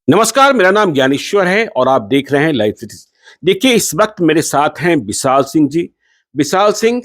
नमस्कार, मेरा नाम ज्ञानेश्वर है और आप देख रहे हैं लाइव सिटी। देखिए, इस वक्त मेरे साथ हैं विशाल सिंह जी। विशाल सिंह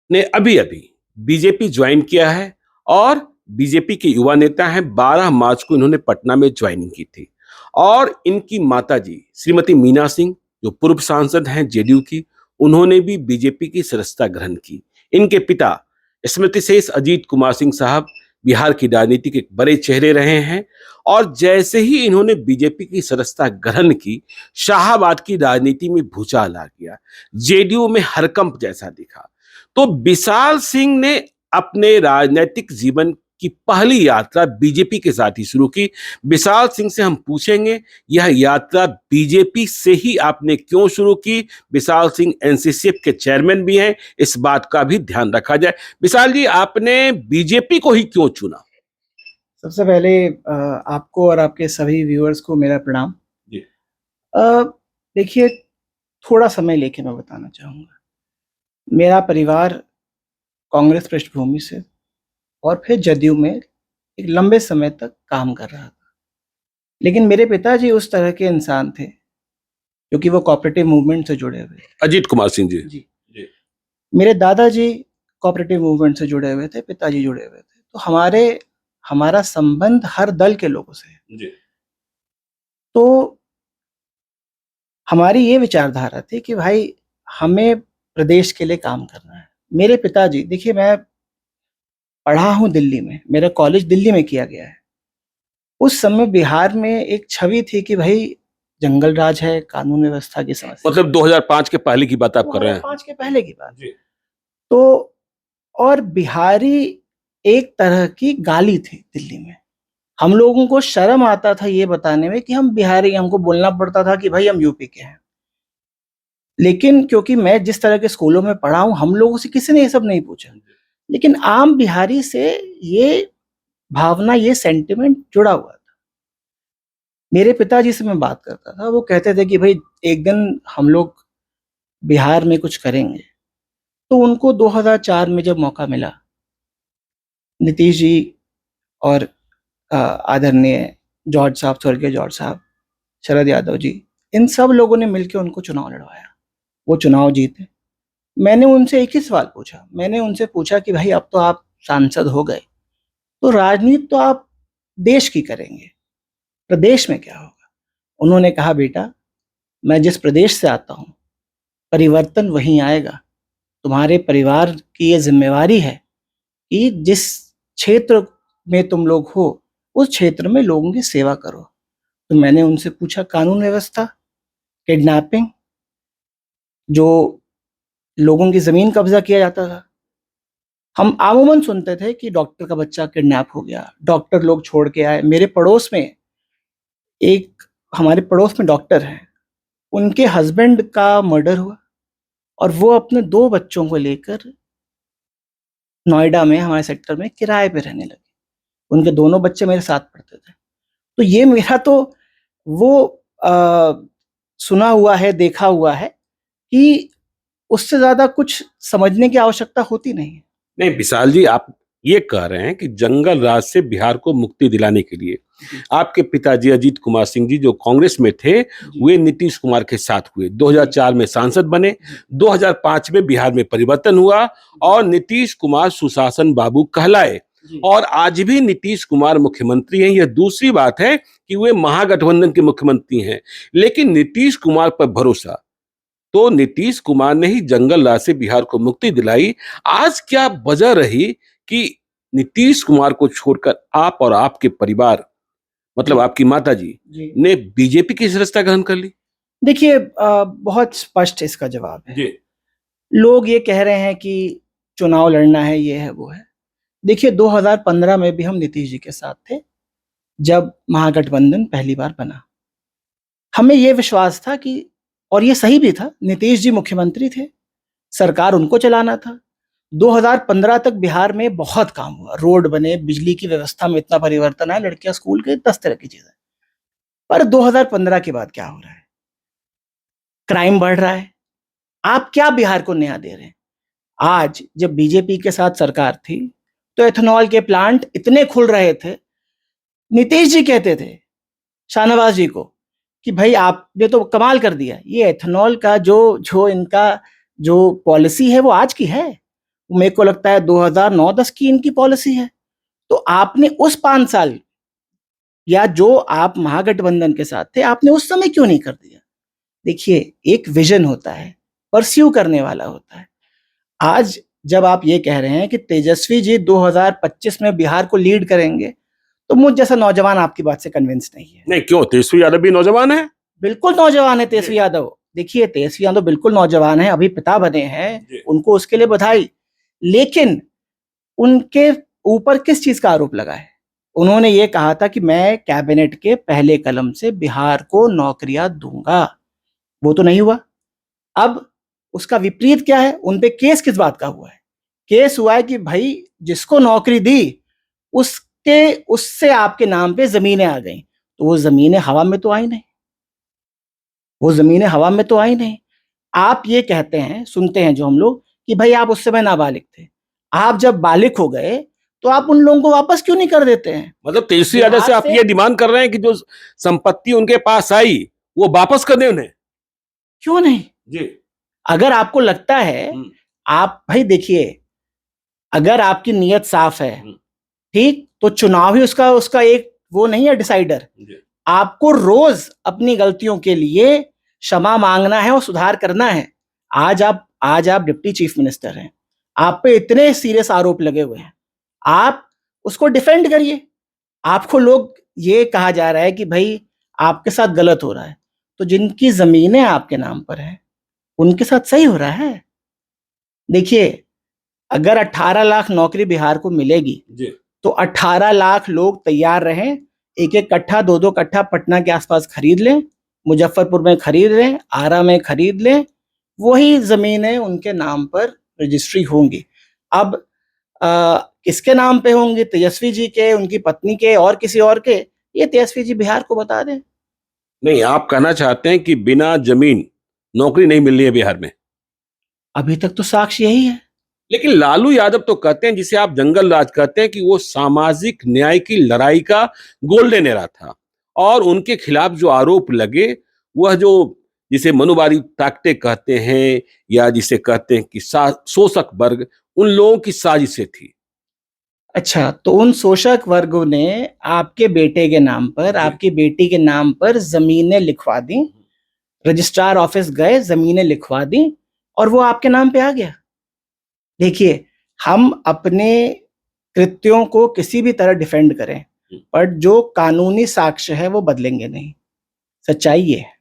ने अभी-अभी बीजेपी ज्वाइन किया है और बीजेपी के युवा नेता हैं। 12 मार्च को इन्होंने पटना में ज्वाइनिंग की थी और इनकी माताजी श्रीमती मीना सिंह, जो पूर्व सांसद हैं जेडीयू की, उन्होंने भी बीजेपी की सदस्यता ग्रहण की। इनके पिता स्मृति शेष अजीत कुमार सिंह साहब बिहार की राजनीति के एक बड़े चेहरे रहे हैं और जैसे ही इन्होंने बीजेपी की सदस्यता ग्रहण की, शाहाबाद की राजनीति में भूचाल आ गया। जेडीयू में हड़कंप जैसा दिखा। तो विशाल सिंह ने अपने राजनीतिक जीवन की पहली यात्रा बीजेपी के साथ ही शुरू की। विशाल सिंह से हम पूछेंगे, यह यात्रा बीजेपी से ही आपने क्यों शुरू की? विशाल सिंह एनसीसीएफ के चेयरमैन भी हैं, इस बात का भी ध्यान रखा जाए। विशाल जी, आपने बीजेपी को ही क्यों चुना? सबसे पहले आपको और आपके सभी व्यूअर्स को मेरा प्रणाम। जी। देखिए, थोड़ा समय लेके मैं बताना चाहूँगा। मेरा परिवार कांग्रेस पृष्ठभूमि से और फिर जदयू में एक लंबे समय तक काम कर रहा था। लेकिन मेरे पिताजी उस तरह के इंसान थे क्योंकि वो कोऑपरेटिव मूवमेंट से जुड़े हुए थे। अजीत कुमार सिंह जी। जी। जी। मेरे दादाजी कोऑपरेटिव मूवमेंट से जुड़े हुए थे, पिताजी जुड़े हुए थे। तो हमारा संबंध हर दल के लोगों से है। जी। तो हमारी ये विचारधारा थी कि भाई हमें प्रदेश के लिए काम करना है। मेरे पिताजी, देखिए, मैं पढ़ा हूँ दिल्ली में, मेरा कॉलेज दिल्ली में किया गया है। उस समय बिहार में एक छवि थी कि भाई जंगल राज है, कानून व्यवस्था की समस्या। मतलब 2005 के पहले की बात आप कर रहे हैं? 2005 के पहले की बात। जी। तो और बिहारी एक तरह की गाली थी दिल्ली में। हम लोगों को शर्म आता था ये बताने में कि हम बिहारी, हमको बोलना पड़ता था कि भाई हम यूपी के हैं। लेकिन क्योंकि मैं जिस तरह के स्कूलों में पढ़ा हूँ, हम लोगों से किसी ने ये सब नहीं पूछा। लेकिन आम बिहारी से ये भावना, ये सेंटिमेंट जुड़ा हुआ था। मेरे पिताजी से मैं बात करता था, वो कहते थे कि भाई एक दिन हम लोग बिहार में कुछ करेंगे। तो उनको 2004 में जब मौका मिला, नीतीश जी और आदरणीय जॉर्ज साहब, स्वर्गीय जॉर्ज साहब, शरद यादव जी, इन सब लोगों ने मिलकर उनको चुनाव लड़वाया। वो चुनाव जीते। मैंने उनसे एक ही सवाल पूछा। मैंने उनसे पूछा कि भाई अब तो आप सांसद हो गए, तो राजनीति तो आप देश की करेंगे, प्रदेश में क्या होगा? उन्होंने कहा, बेटा, मैं जिस प्रदेश से आता हूँ, परिवर्तन वहीं आएगा। तुम्हारे परिवार की ये जिम्मेवारी है कि जिस क्षेत्र में तुम लोग हो, उस क्षेत्र में लोगों की सेवा करो। तो मैंने उनसे पूछा, कानून व्यवस्था, किडनैपिंग, जो लोगों की जमीन कब्जा किया जाता था। हम आमूमन सुनते थे कि डॉक्टर का बच्चा किडनैप हो गया, डॉक्टर लोग छोड़ के आए। मेरे पड़ोस में हमारे पड़ोस में डॉक्टर हैं, उनके हस्बैंड का मर्डर हुआ और वो अपने 2 बच्चों को लेकर नोएडा में, हमारे सेक्टर में किराए पे रहने लगे। उनके दोनों बच्चे मेरे साथ पढ़ते थे। तो ये मेरा तो वो सुना हुआ है, देखा हुआ है कि उससे ज्यादा कुछ समझने की आवश्यकता होती नहीं है। नहीं विशाल जी, आप ये कह रहे हैं कि जंगल राज से बिहार को मुक्ति दिलाने के लिए आपके पिताजी अजीत कुमार सिंह जी, जो कांग्रेस में थे, वे नीतीश कुमार के साथ हुए। 2004 में सांसद बने, 2005 में बिहार में परिवर्तन हुआ और नीतीश कुमार सुशासन बाबू कहलाए और आज भी नीतीश कुमार मुख्यमंत्री हैं। यह दूसरी बात है कि वे महागठबंधन के मुख्यमंत्री हैं, लेकिन नीतीश कुमार पर भरोसा, तो नीतीश कुमार ने ही जंगल राज से बिहार को मुक्ति दिलाई। आज क्या वजह रही कि नीतीश कुमार को छोड़कर आप और आपके परिवार, मतलब आपकी माताजी, ने बीजेपी की सदस्यता ग्रहण कर ली? देखिए, बहुत स्पष्ट इसका जवाब है। जी। लोग ये कह रहे हैं कि चुनाव लड़ना है, ये है, वो है। देखिए, 2015 में भी हम नीतीश जी के साथ थे जब महागठबंधन पहली बार बना। हमें ये विश्वास था कि, और ये सही भी था, नीतीश जी मुख्यमंत्री थे, सरकार उनको चलाना था। 2015 तक बिहार में बहुत काम हुआ, रोड बने, बिजली की व्यवस्था में इतना परिवर्तन आया, लड़कियां स्कूल के, 10 तरह की चीजें। पर 2015 के बाद क्या हो रहा है? क्राइम बढ़ रहा है। आप क्या बिहार को नया दे रहे हैं? आज जब बीजेपी के साथ सरकार थी तो एथेनॉल के प्लांट इतने खुल रहे थे, नीतीश जी कहते थे शाहनवाज जी को कि भाई आपने तो कमाल कर दिया, ये एथेनॉल का जो जो इनका जो पॉलिसी है वो आज की है, मेरे को लगता है 2009-10 की इनकी पॉलिसी है। तो आपने उस 5 साल या जो आप महागठबंधन के साथ थे, आपने उस समय क्यों नहीं कर दिया? देखिए, एक विजन होता है, परस्यू करने वाला होता है। आज जब आप ये कह रहे हैं कि तेजस्वी जी 2025 में बिहार को लीड करेंगे, तो मुझ जैसा नौजवान आपकी बात से कन्विंस नहीं है। नहीं, क्यों? तेजस्वी यादव भी नौजवान है। बिल्कुल नौजवान है तेजस्वी यादव। देखिए, तेजस्वी यादव बिल्कुल नौजवान है, अभी पिता बने हैं, उनको उसके लिए बधाई। लेकिन उनके ऊपर किस चीज का आरोप लगा है? उन्होंने ये कहा था कि मैं कैबिनेट के पहले कलम से बिहार को नौकरियां दूंगा, वो तो नहीं हुआ। अब उसका विपरीत क्या है? उन पे केस किस बात का हुआ है? केस हुआ है कि भाई जिसको नौकरी दी उसके उससे आपके नाम पे जमीनें आ गई, तो वो जमीनें हवा में तो आई नहीं, वो जमीनें हवा में तो आई नहीं। आप ये कहते हैं, सुनते हैं जो हम लोग, कि भाई आप उस समय नाबालिग थे, आप जब बालिग हो गए तो आप उन लोगों को वापस क्यों नहीं कर देते हैं? मतलब तेजस्वी यादव से आप ये डिमांड कर रहे हैं कि जो संपत्ति उनके पास आई वो वापस कर दें उन्हें? क्यों नहीं जी। अगर आपको लगता है, आप भाई देखिए, अगर आपकी नीयत साफ है, ठीक, तो चुनाव ही उसका उसका एक वो नहीं है डिसाइडर। आपको रोज अपनी गलतियों के लिए क्षमा मांगना है और सुधार करना है। आज आप डिप्टी चीफ मिनिस्टर हैं, आप पे इतने सीरियस आरोप लगे हुए हैं, आप उसको डिफेंड करिए। आपको लोग ये कहा जा रहा है कि भाई आपके साथ गलत हो रहा है, तो जिनकी जमीनें आपके नाम पर है उनके साथ सही हो रहा है। देखिए, अगर 18 लाख नौकरी बिहार को मिलेगी तो 18 लाख लोग तैयार रहें, एक एक कट्ठा, दो दो कट्ठा पटना के आसपास खरीद लें, मुजफ्फरपुर में खरीद लें, आरा में खरीद लें, वही जमीनें उनके नाम पर रजिस्ट्री होंगी। अब किसके नाम पे होंगी? तेजस्वी जी के, उनकी पत्नी के, और किसी और के? ये तेजस्वी जी बिहार को बता दें। नहीं, आप कहना चाहते हैं कि बिना जमीन नौकरी नहीं मिल रही है बिहार में? अभी तक तो साक्ष्य यही है। लेकिन लालू यादव तो कहते हैं, जिसे आप जंगल राज कहते हैं, कि वो सामाजिक न्याय की लड़ाई का गोल्डन एरा था, और उनके खिलाफ जो आरोप लगे वह जो जिसे मनुवादी ताकतें कहते हैं या जिसे कहते हैं कि शोषक वर्ग, उन लोगों की साजिशें थी। अच्छा, तो उन शोषक वर्गों ने आपके बेटे के नाम पर, आपकी बेटी के नाम पर जमीनें लिखवा दी, रजिस्ट्रार ऑफिस गए, जमीनें लिखवा दी, और वो आपके नाम पे आ गया। देखिए, हम अपने कृत्यों को किसी भी तरह डिफेंड करें, पर जो कानूनी साक्ष्य है वो बदलेंगे नहीं। सच्चाई ये है।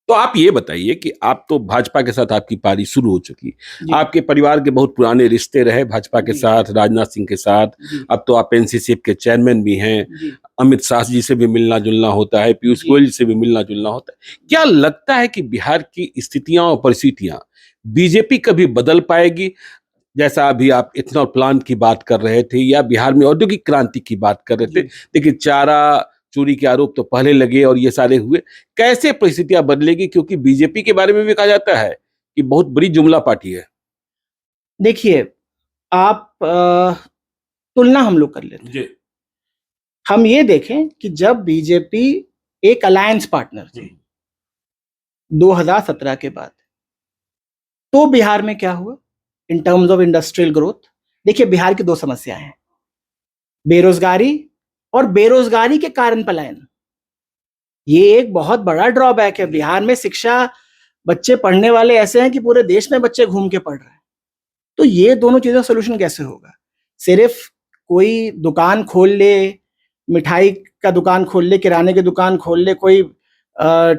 तो आप ये बताइए कि आप तो भाजपा के साथ आपकी पारी शुरू हो चुकी, आपके परिवार के बहुत पुराने रिश्ते रहे भाजपा के साथ, राजनाथ सिंह के साथ, अब तो आप एनसीसी के चेयरमैन भी हैं, अमित शाह जी से भी मिलना जुलना होता है, पीयूष गोयल से भी मिलना जुलना होता है। क्या लगता है कि बिहार की स्थितियां और परिस्थितियां बीजेपी कभी बदल पाएगी? जैसा अभी आप इथेनॉल प्लांट की बात कर रहे थे या बिहार में औद्योगिक क्रांति की बात कर रहे थे, देखिए चारा चोरी के आरोप तो पहले लगे और ये सारे हुए, कैसे परिस्थितियां बदलेगी? क्योंकि बीजेपी के बारे में भी कहा जाता है कि बहुत बड़ी जुमला पार्टी है। देखिए, आप तुलना हम लोग कर लेते हैं। हम ये देखें कि जब बीजेपी एक अलायंस पार्टनर थी 2017 के बाद, तो बिहार में क्या हुआ in terms of industrial growth? देखिए, बिहार की दो समस्याएं हैं, बेरोजगारी और बेरोजगारी के कारण पलायन। ये एक बहुत बड़ा ड्रॉबैक है। बिहार में शिक्षा, बच्चे पढ़ने वाले ऐसे हैं कि पूरे देश में बच्चे घूम के पढ़ रहे हैं। तो ये दोनों चीजों का सोल्यूशन कैसे होगा? सिर्फ कोई दुकान खोल ले, मिठाई का दुकान खोल ले, किराने की दुकान खोल ले, कोई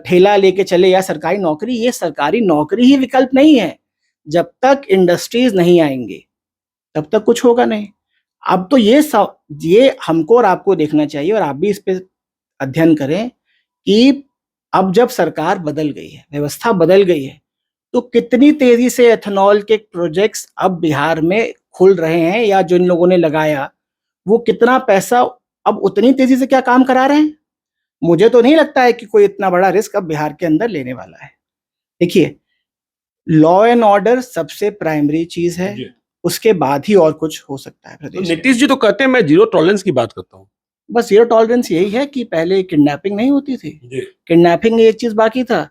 ठेला लेके चले, या सरकारी नौकरी? ये सरकारी नौकरी ही विकल्प नहीं है। जब तक इंडस्ट्रीज नहीं आएंगे तब तक कुछ होगा नहीं। अब तो ये हमको और आपको देखना चाहिए, और आप भी इस पे अध्ययन करें कि अब जब सरकार बदल गई है, व्यवस्था बदल गई है, तो कितनी तेजी से एथेनॉल के प्रोजेक्ट्स अब बिहार में खुल रहे हैं, या जिन लोगों ने लगाया वो कितना पैसा अब उतनी तेजी से क्या काम करा रहे हैं। मुझे तो नहीं लगता है कि कोई इतना बड़ा रिस्क अब बिहार के अंदर लेने वाला है। देखिए, लॉ एंड ऑर्डर सबसे प्राइमरी चीज है, उसके बाद ही और कुछ हो सकता है प्रदेश में। नीतीश जी तो कहते हैं मैं जीरो टॉलरेंस की बात करता हूँ। बस जीरो टॉलरेंस यही है कि पहले किडनैपिंग नहीं होती थी, जी। किडनैपिंग एक चीज बाकी था,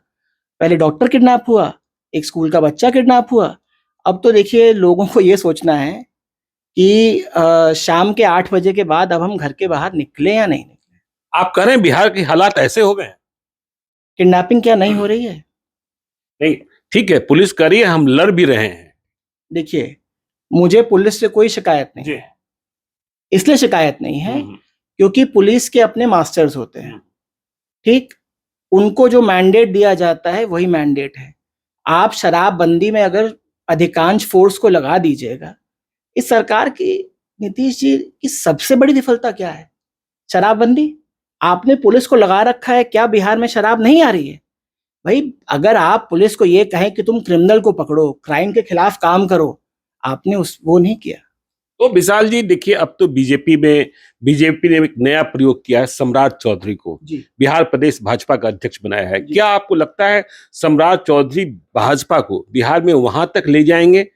पहले डॉक्टर किडनैप हुआ, एक स्कूल का बच्चा किडनैप हुआ। अब तो देखिए लोगों को ये सोचना है कि शाम के 8 बजे के बाद अब हम घर के बाहर निकले या नहीं निकले। आप कह रहे हैं बिहार के हालात ऐसे हो गए हैं? किडनैपिंग क्या नहीं हो रही है? नहीं, ठीक है, पुलिस कर रही है, हम लड़ भी रहे हैं। देखिए, मुझे पुलिस से कोई शिकायत नहीं जी। है। इसलिए शिकायत नहीं है क्योंकि पुलिस के अपने मास्टर्स होते हैं, ठीक? उनको जो मैंडेट दिया जाता है वही मैंडेट है। आप शराबबंदी में अगर अधिकांश फोर्स को लगा दीजिएगा, इस सरकार की, नीतीश जी की सबसे बड़ी विफलता क्या है? शराबबंदी। आपने पुलिस को लगा रखा है, क्या बिहार में शराब नहीं आ रही है? भाई अगर आप पुलिस को ये कहें कि तुम क्रिमिनल को पकड़ो, क्राइम के खिलाफ काम करो, आपने वो नहीं किया। तो विशाल जी देखिए, अब तो बीजेपी ने एक नया प्रयोग किया है, सम्राट चौधरी को बिहार प्रदेश भाजपा का अध्यक्ष बनाया है। क्या आपको लगता है सम्राट चौधरी भाजपा को बिहार में वहां तक ले जाएंगे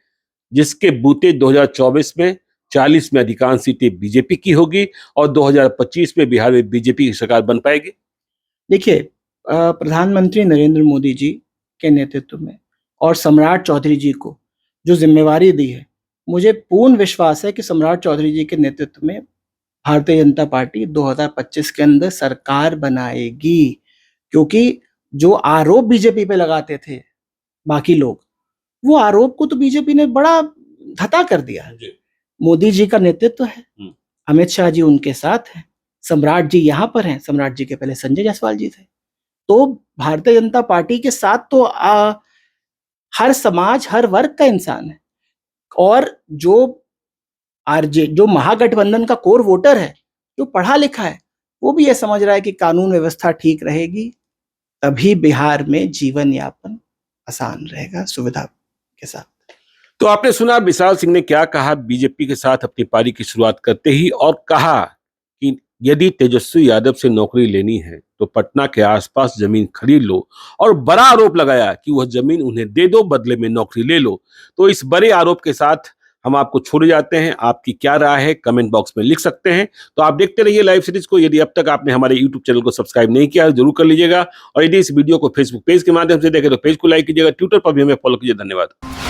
जिसके बूते 2024 में 40 में अधिकांश सीटें बीजेपी की होगी और 2025 में बिहार में बीजेपी की सरकार बन पाएगी? देखिए, प्रधानमंत्री नरेंद्र मोदी जी के नेतृत्व में और सम्राट चौधरी जी को जो जिम्मेवारी दी है, मुझे पूर्ण विश्वास है कि सम्राट चौधरी जी के नेतृत्व में भारतीय जनता पार्टी 2025 के अंदर सरकार बनाएगी। क्योंकि जो आरोप बीजेपी पे लगाते थे बाकी लोग, वो आरोप को तो बीजेपी ने बड़ा धता कर दिया। मोदी जी का नेतृत्व है, अमित शाह जी उनके साथ हैं, सम्राट जी यहाँ पर हैं, सम्राट जी के पहले संजय जायसवाल जी थे। तो भारतीय जनता पार्टी के साथ तो हर समाज, हर वर्ग का इंसान है। और जो महागठबंधन का कोर वोटर है, जो पढ़ा लिखा है, वो भी ये समझ रहा है कि कानून व्यवस्था ठीक रहेगी, तभी बिहार में जीवन यापन आसान रहेगा सुविधा के साथ। तो आपने सुना विशाल सिंह ने क्या कहा बीजेपी के साथ अपनी पारी की शुरुआत करते ही, और कहा कि यदि तेजस्वी यादव से नौकरी लेनी है तो पटना के आसपास जमीन खरीद लो, और बड़ा आरोप लगाया कि वह जमीन उन्हें दे दो, बदले में नौकरी ले लो। तो इस बड़े आरोप के साथ हम आपको छोड़ जाते हैं। आपकी क्या राय है कमेंट बॉक्स में लिख सकते हैं। तो आप देखते रहिए लाइव सीरीज को। यदि अब तक आपने हमारे यूट्यूब चैनल को सब्सक्राइब नहीं किया जरूर कर लीजिएगा, और यदि इस वीडियो को फेसबुक पेज के माध्यम से देखें तो पेज को लाइक कीजिएगा, ट्विटर पर भी हमें फॉलो कीजिए। धन्यवाद।